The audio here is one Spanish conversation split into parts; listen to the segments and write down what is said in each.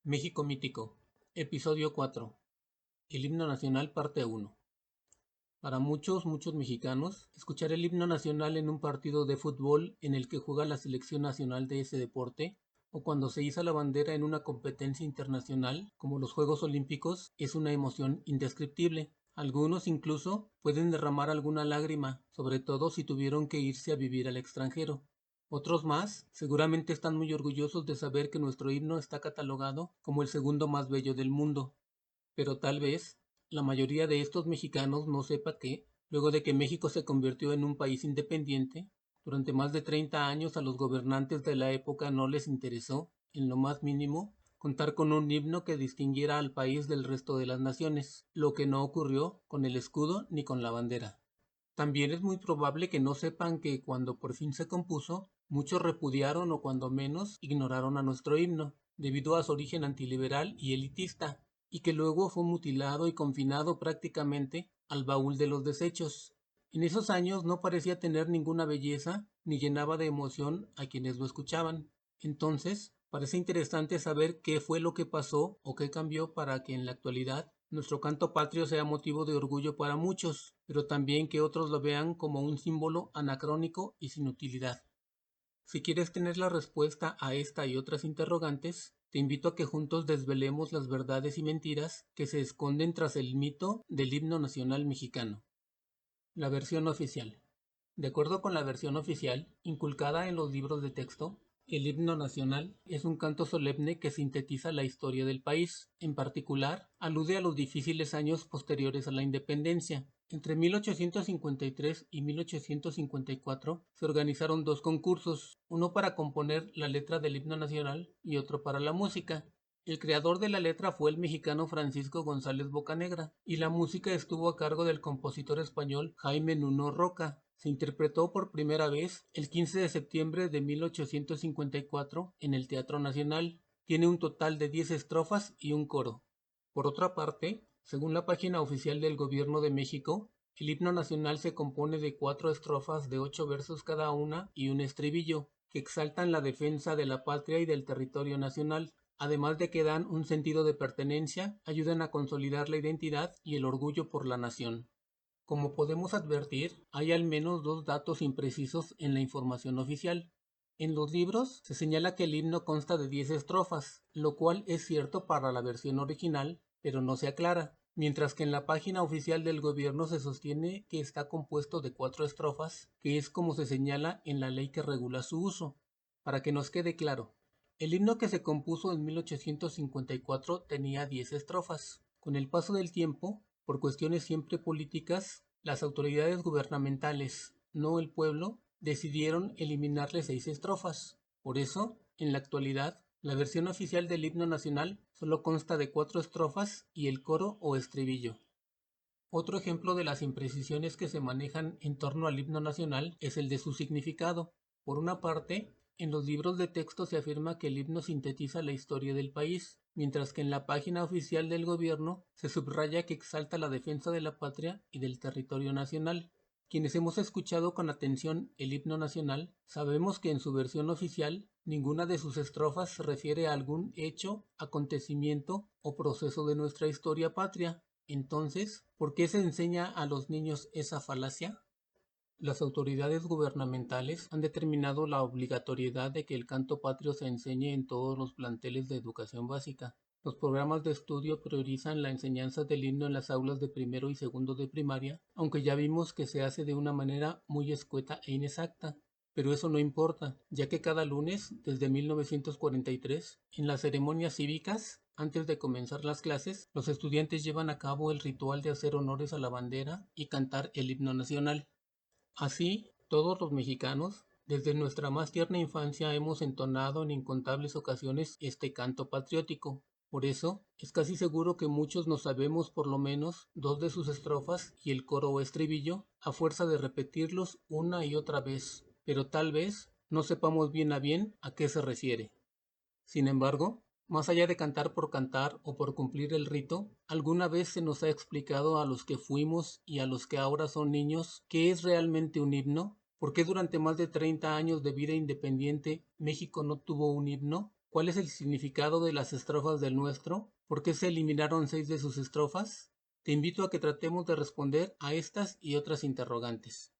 México Mítico, Episodio 4. El himno nacional, parte 1. Para muchos mexicanos, escuchar el himno nacional en un partido de fútbol en el que juega la selección nacional de ese deporte, o cuando se iza la bandera en una competencia internacional, como los Juegos Olímpicos, es una emoción indescriptible. Algunos incluso pueden derramar alguna lágrima, sobre todo si tuvieron que irse a vivir al extranjero. Otros más seguramente están muy orgullosos de saber que nuestro himno está catalogado como el segundo más bello del mundo. Pero tal vez la mayoría de estos mexicanos no sepa que, luego de que México se convirtió en un país independiente, durante más de 30 años a los gobernantes de la época no les interesó, en lo más mínimo, contar con un himno que distinguiera al país del resto de las naciones, lo que no ocurrió con el escudo ni con la bandera. También es muy probable que no sepan que cuando por fin se compuso, muchos repudiaron o cuando menos ignoraron a nuestro himno, debido a su origen antiliberal y elitista, y que luego fue mutilado y confinado prácticamente al baúl de los desechos. En esos años no parecía tener ninguna belleza ni llenaba de emoción a quienes lo escuchaban. Entonces, parece interesante saber qué fue lo que pasó o qué cambió para que en la actualidad nuestro canto patrio sea motivo de orgullo para muchos, pero también que otros lo vean como un símbolo anacrónico y sin utilidad. Si quieres tener la respuesta a esta y otras interrogantes, te invito a que juntos desvelemos las verdades y mentiras que se esconden tras el mito del himno nacional mexicano. La versión oficial. De acuerdo con la versión oficial, inculcada en los libros de texto, el himno nacional es un canto solemne que sintetiza la historia del país. En particular, alude a los difíciles años posteriores a la independencia. Entre 1853 y 1854 se organizaron dos concursos, uno para componer la letra del himno nacional y otro para la música. El creador de la letra fue el mexicano Francisco González Bocanegra, y la música estuvo a cargo del compositor español Jaime Nuno Roca. Se interpretó por primera vez el 15 de septiembre de 1854 en el Teatro Nacional. Tiene un total de 10 estrofas y un coro. Por otra parte, según la página oficial del Gobierno de México, el himno nacional se compone de 4 estrofas de 8 versos cada una y un estribillo, que exaltan la defensa de la patria y del territorio nacional, además de que dan un sentido de pertenencia, ayudan a consolidar la identidad y el orgullo por la nación. Como podemos advertir, hay al menos dos datos imprecisos en la información oficial. En los libros se señala que el himno consta de 10 estrofas, lo cual es cierto para la versión original, pero no se aclara, mientras que en la página oficial del gobierno se sostiene que está compuesto de 4 estrofas, que es como se señala en la ley que regula su uso. Para que nos quede claro, el himno que se compuso en 1854 tenía 10 estrofas. Con el paso del tiempo, por cuestiones siempre políticas, las autoridades gubernamentales, no el pueblo, decidieron eliminarle 6 estrofas. Por eso, en la actualidad, la versión oficial del himno nacional solo consta de 4 estrofas y el coro o estribillo. Otro ejemplo de las imprecisiones que se manejan en torno al himno nacional es el de su significado. Por una parte, en los libros de texto se afirma que el himno sintetiza la historia del país, mientras que en la página oficial del gobierno se subraya que exalta la defensa de la patria y del territorio nacional. Quienes hemos escuchado con atención el himno nacional, sabemos que en su versión oficial ninguna de sus estrofas se refiere a algún hecho, acontecimiento o proceso de nuestra historia patria. Entonces, ¿por qué se enseña a los niños esa falacia? Las autoridades gubernamentales han determinado la obligatoriedad de que el canto patrio se enseñe en todos los planteles de educación básica. Los programas de estudio priorizan la enseñanza del himno en las aulas de primero y segundo de primaria, aunque ya vimos que se hace de una manera muy escueta e inexacta. Pero eso no importa, ya que cada lunes, desde 1943, en las ceremonias cívicas, antes de comenzar las clases, los estudiantes llevan a cabo el ritual de hacer honores a la bandera y cantar el himno nacional. Así, todos los mexicanos, desde nuestra más tierna infancia hemos entonado en incontables ocasiones este canto patriótico. Por eso, es casi seguro que muchos nos sabemos por lo menos dos de sus estrofas y el coro o estribillo, a fuerza de repetirlos una y otra vez, pero tal vez no sepamos bien a qué se refiere. Sin embargo, más allá de cantar por cantar o por cumplir el rito, ¿alguna vez se nos ha explicado a los que fuimos y a los que ahora son niños qué es realmente un himno? ¿Por qué durante más de 30 años de vida independiente México no tuvo un himno? ¿Cuál es el significado de las estrofas del nuestro? ¿Por qué se eliminaron 6 de sus estrofas? Te invito a que tratemos de responder a estas y otras interrogantes.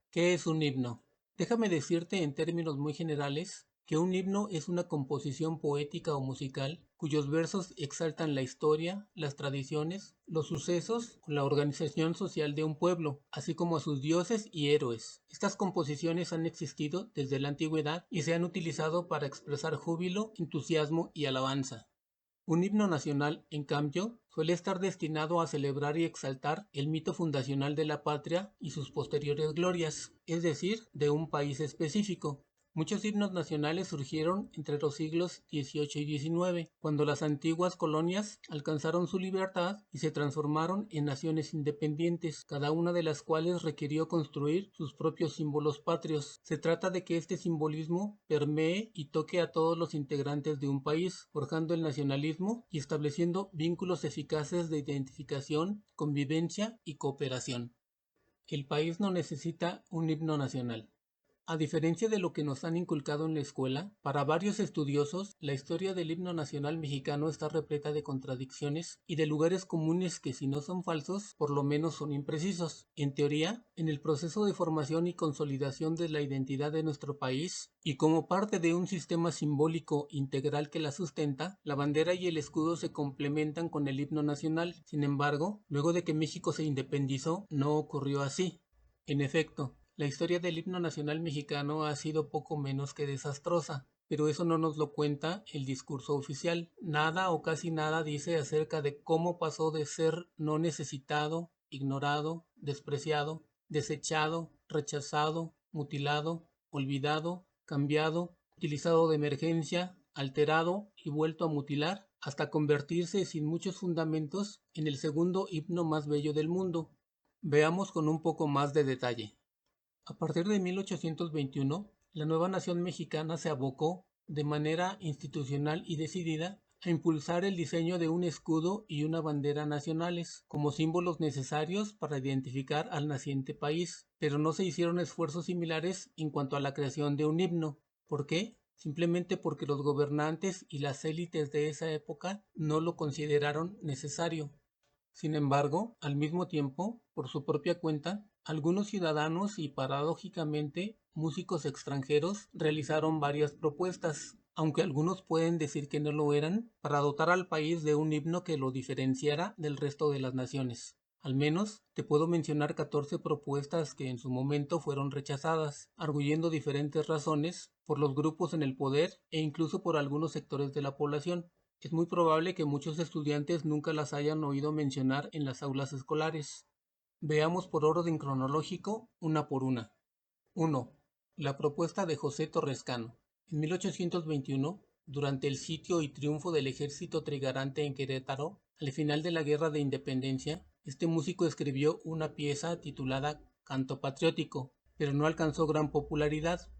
¿Qué es un himno? Déjame decirte en términos muy generales que un himno es una composición poética o musical cuyos versos exaltan la historia, las tradiciones, los sucesos o la organización social de un pueblo, así como a sus dioses y héroes. Estas composiciones han existido desde la antigüedad y se han utilizado para expresar júbilo, entusiasmo y alabanza. Un himno nacional, en cambio, suele estar destinado a celebrar y exaltar el mito fundacional de la patria y sus posteriores glorias, es decir, de un país específico. Muchos himnos nacionales surgieron entre los siglos XVIII y XIX, cuando las antiguas colonias alcanzaron su libertad y se transformaron en naciones independientes, cada una de las cuales requirió construir sus propios símbolos patrios. Se trata de que este simbolismo permee y toque a todos los integrantes de un país, forjando el nacionalismo y estableciendo vínculos eficaces de identificación, convivencia y cooperación. El país no necesita un himno nacional. A diferencia de lo que nos han inculcado en la escuela, para varios estudiosos, la historia del himno nacional mexicano está repleta de contradicciones y de lugares comunes que, si no son falsos, por lo menos son imprecisos. En teoría, en el proceso de formación y consolidación de la identidad de nuestro país, y como parte de un sistema simbólico integral que la sustenta, la bandera y el escudo se complementan con el himno nacional. Sin embargo, luego de que México se independizó, no ocurrió así. En efecto, la historia del himno nacional mexicano ha sido poco menos que desastrosa, pero eso no nos lo cuenta el discurso oficial. Nada o casi nada dice acerca de cómo pasó de ser no necesitado, ignorado, despreciado, desechado, rechazado, mutilado, olvidado, cambiado, utilizado de emergencia, alterado y vuelto a mutilar, hasta convertirse sin muchos fundamentos en el segundo himno más bello del mundo. Veamos con un poco más de detalle. A partir de 1821, la nueva nación mexicana se abocó, de manera institucional y decidida, a impulsar el diseño de un escudo y una bandera nacionales, como símbolos necesarios para identificar al naciente país, pero no se hicieron esfuerzos similares en cuanto a la creación de un himno. ¿Por qué? Simplemente porque los gobernantes y las élites de esa época no lo consideraron necesario. Sin embargo, al mismo tiempo, por su propia cuenta, algunos ciudadanos y paradójicamente músicos extranjeros realizaron varias propuestas, aunque algunos pueden decir que no lo eran, para dotar al país de un himno que lo diferenciara del resto de las naciones. Al menos te puedo mencionar 14 propuestas que en su momento fueron rechazadas, arguyendo diferentes razones por los grupos en el poder e incluso por algunos sectores de la población. Es muy probable que muchos estudiantes nunca las hayan oído mencionar en las aulas escolares. Veamos por orden cronológico una por una. 1. La propuesta de José Torrescano. En 1821, durante el sitio y triunfo del ejército trigarante en Querétaro, al final de la Guerra de Independencia, este músico escribió una pieza titulada Canto Patriótico, pero no alcanzó gran popularidad.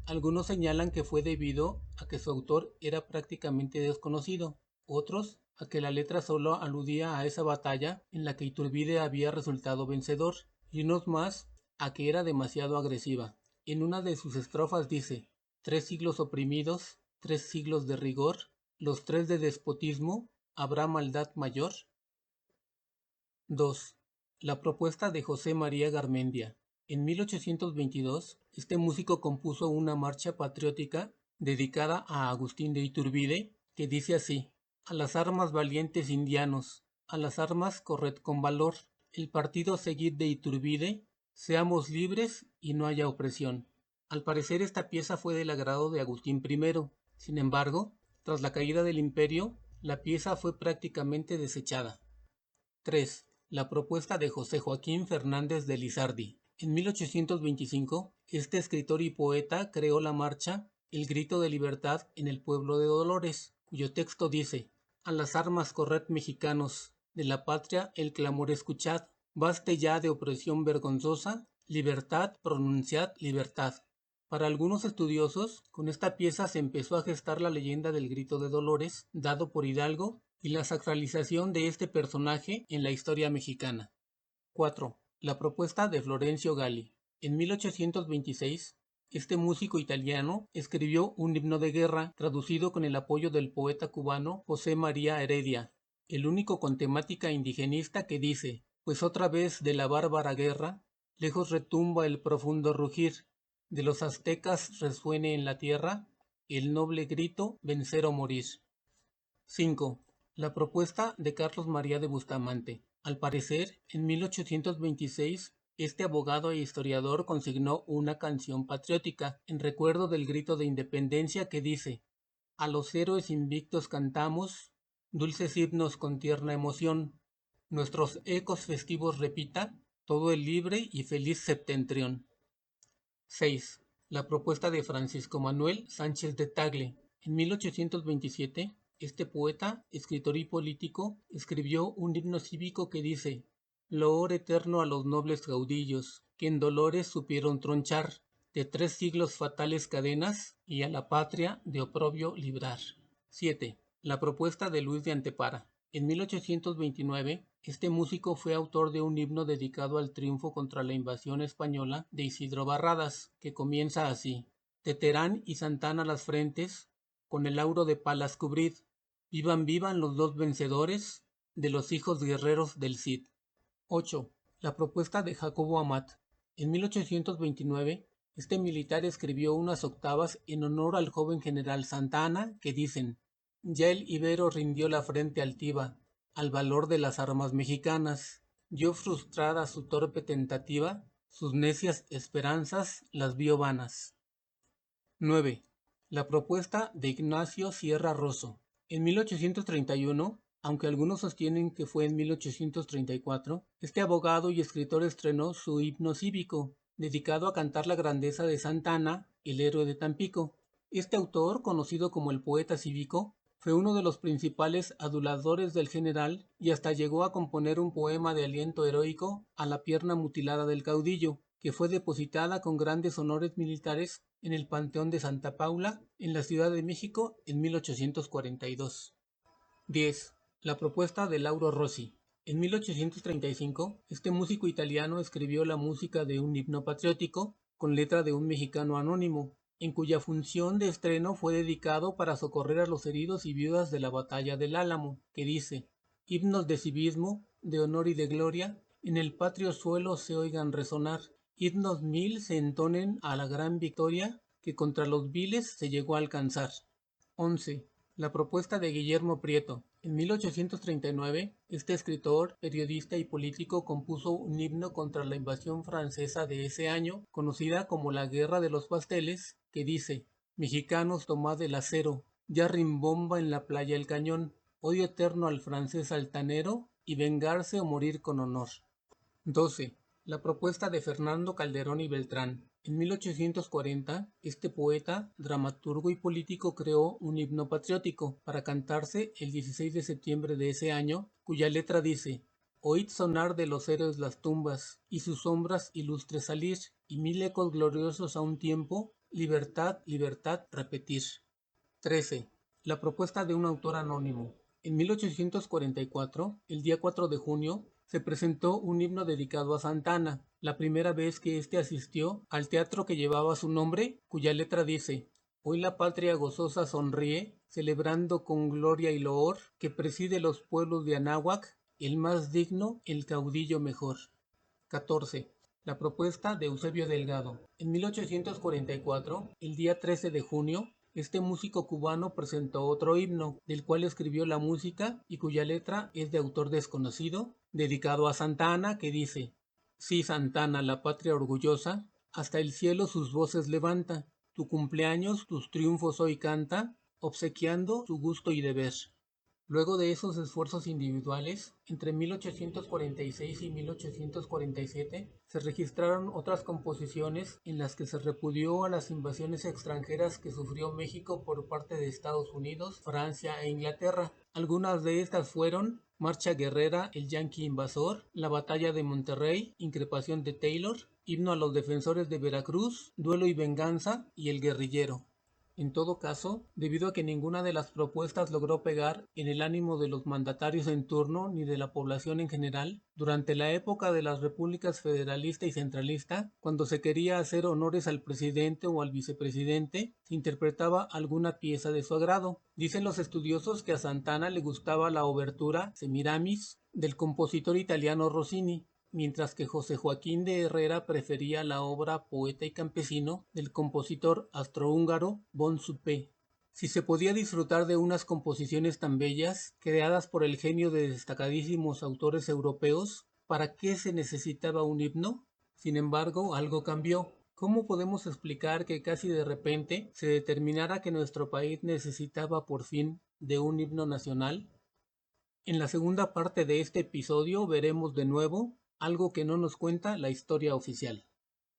Algunos señalan que fue debido a que su autor era prácticamente desconocido, otros a que la letra solo aludía a esa batalla en la que Iturbide había resultado vencedor, y unos más a que era demasiado agresiva. En una de sus estrofas dice: 3 siglos oprimidos, 3 siglos de rigor, los 3 de despotismo, ¿habrá maldad mayor? 2. La propuesta de José María Garmendia. En 1822, este músico compuso una marcha patriótica dedicada a Agustín de Iturbide, que dice así: a las armas valientes indianos, a las armas corred con valor, el partido seguid de Iturbide, seamos libres y no haya opresión. Al parecer esta pieza fue del agrado de Agustín I. Sin embargo, tras la caída del imperio, la pieza fue prácticamente desechada. 3. La propuesta de José Joaquín Fernández de Lizardi. En 1825, este escritor y poeta creó la marcha El Grito de Libertad en el pueblo de Dolores, cuyo texto dice: a las armas corred mexicanos, de la patria el clamor escuchad, baste ya de opresión vergonzosa, libertad, pronunciad libertad. Para algunos estudiosos, con esta pieza se empezó a gestar la leyenda del Grito de Dolores, dado por Hidalgo, y la sacralización de este personaje en la historia mexicana. 4. La propuesta de Florencio Gali. En 1826, este músico italiano escribió un himno de guerra traducido con el apoyo del poeta cubano José María Heredia, el único con temática indigenista, que dice: pues otra vez de la bárbara guerra, lejos retumba el profundo rugir, de los aztecas resuene en la tierra el noble grito vencer o morir. 5. La propuesta de Carlos María de Bustamante. Al parecer, en 1826, este abogado e historiador consignó una canción patriótica en recuerdo del grito de independencia que dice: a los héroes invictos cantamos dulces himnos con tierna emoción, nuestros ecos festivos repita todo el libre y feliz septentrión. 6. La propuesta de Francisco Manuel Sánchez de Tagle. En 1827, este poeta, escritor y político escribió un himno cívico que dice: loor eterno a los nobles caudillos, que en dolores supieron tronchar de 3 siglos fatales cadenas y a la patria de oprobio librar. 7. La propuesta de Luis de Antepara. En 1829, este músico fue autor de un himno dedicado al triunfo contra la invasión española de Isidro Barradas, que comienza así: Teterán y Santana las frentes, con el lauro de palas cubrid, vivan, vivan los dos vencedores de los hijos guerreros del Cid. 8. La propuesta de Jacobo Amat. En 1829, este militar escribió unas octavas en honor al joven general Santa Anna que dicen: ya el ibero rindió la frente altiva al valor de las armas mexicanas, vio frustrada su torpe tentativa, sus necias esperanzas las vio vanas. 9. La propuesta de Ignacio Sierra Rosso. En 1831, aunque algunos sostienen que fue en 1834, este abogado y escritor estrenó su himno cívico, dedicado a cantar la grandeza de Santa Anna, el héroe de Tampico. Este autor, conocido como el poeta cívico, fue uno de los principales aduladores del general y hasta llegó a componer un poema de aliento heroico a la pierna mutilada del caudillo, que fue depositada con grandes honores militares en el Panteón de Santa Paula, en la Ciudad de México, en 1842. 10. La propuesta de Lauro Rossi. En 1835, este músico italiano escribió la música de un himno patriótico con letra de un mexicano anónimo, en cuya función de estreno fue dedicado para socorrer a los heridos y viudas de la batalla del Álamo, que dice: himnos de civismo, de honor y de gloria, en el patrio suelo se oigan resonar, himnos 1000 se entonen a la gran victoria que contra los viles se llegó a alcanzar. 11. La propuesta de Guillermo Prieto. En 1839, este escritor, periodista y político compuso un himno contra la invasión francesa de ese año, conocida como la Guerra de los Pasteles, que dice: mexicanos, tomad el acero, ya rimbomba en la playa el cañón, odio eterno al francés altanero, y vengarse o morir con honor. 12. La propuesta de Fernando Calderón y Beltrán. En 1840, este poeta, dramaturgo y político creó un himno patriótico para cantarse el 16 de septiembre de ese año, cuya letra dice: oíd sonar de los héroes las tumbas, y sus sombras ilustres salir, y 1000 ecos gloriosos a un tiempo, libertad, libertad, repetir. 13. La propuesta de un autor anónimo. En 1844, el día 4 de junio, se presentó un himno dedicado a Santa Anna, la primera vez que éste asistió al teatro que llevaba su nombre, cuya letra dice: hoy la patria gozosa sonríe, celebrando con gloria y loor, que preside los pueblos de Anáhuac, el más digno, el caudillo mejor. 14. La propuesta de Eusebio Delgado. En 1844, el día 13 de junio, este músico cubano presentó otro himno, del cual escribió la música y cuya letra es de autor desconocido, dedicado a Santa Anna, que dice: sí, Santa Anna, la patria orgullosa, hasta el cielo sus voces levanta, tu cumpleaños, tus triunfos hoy canta, obsequiando su gusto y deber. Luego de esos esfuerzos individuales, entre 1846 y 1847 se registraron otras composiciones en las que se repudió a las invasiones extranjeras que sufrió México por parte de Estados Unidos, Francia e Inglaterra. Algunas de estas fueron Marcha Guerrera, El Yanqui Invasor, La Batalla de Monterrey, Increpación de Taylor, Himno a los Defensores de Veracruz, Duelo y Venganza y El Guerrillero. En todo caso, debido a que ninguna de las propuestas logró pegar en el ánimo de los mandatarios en turno ni de la población en general, durante la época de las repúblicas federalista y centralista, cuando se quería hacer honores al presidente o al vicepresidente, se interpretaba alguna pieza de su agrado. Dicen los estudiosos que a Santana le gustaba la obertura Semiramis del compositor italiano Rossini, mientras que José Joaquín de Herrera prefería la obra Poeta y campesino del compositor astrohúngaro von Suppé. Si se podía disfrutar de unas composiciones tan bellas, creadas por el genio de destacadísimos autores europeos, ¿para qué se necesitaba un himno? Sin embargo, algo cambió. ¿Cómo podemos explicar que casi de repente se determinara que nuestro país necesitaba por fin de un himno nacional? En la segunda parte de este episodio veremos de nuevo algo que no nos cuenta la historia oficial.